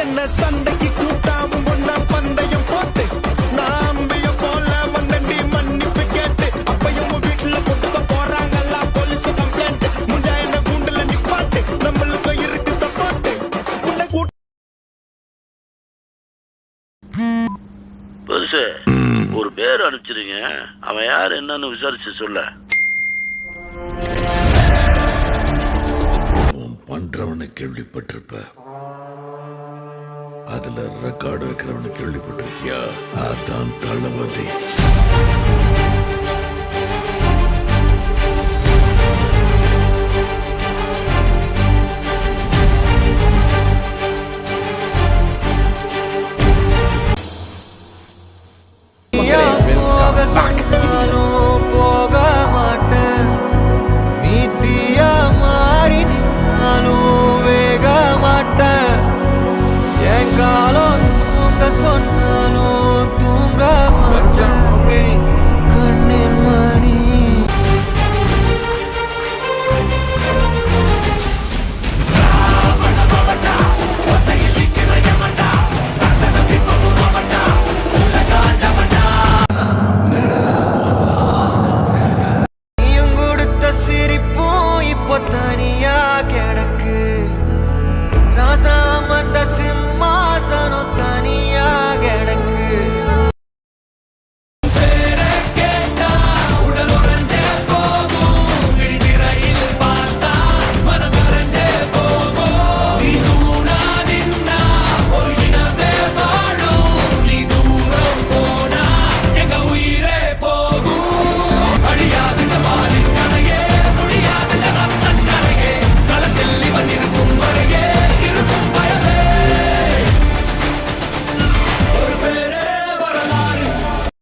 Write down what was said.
என்ன சண்டைக்கு கூட்டாவும் ஒன்னா பந்தயம் போட்டு நான் அம்பிய போல வந்தண்டி மன்னிப்பு கேட்டு அப்பயும் வீட்டுல போட்டுக்க போறாங்கல்ல போலீஸ் கம்ப்ளைண்ட் முஞ்சா என்ன கூண்டுல நிப்பாட்டு நம்மளுக்கு இருக்கு சப்போர்ட் உன்னை பெருசு ஒரு பேர் அனுப்பிச்சிருங்க, அவன் யார் என்னன்னு விசாரிச்சு சொல்ல. பண்றவனை கேள்விப்பட்டிருப்ப, அதுல ரெக்கார்டு வைக்கிறவனை கேள்விப்பட்டிருக்கியா? அதான் தளபதி.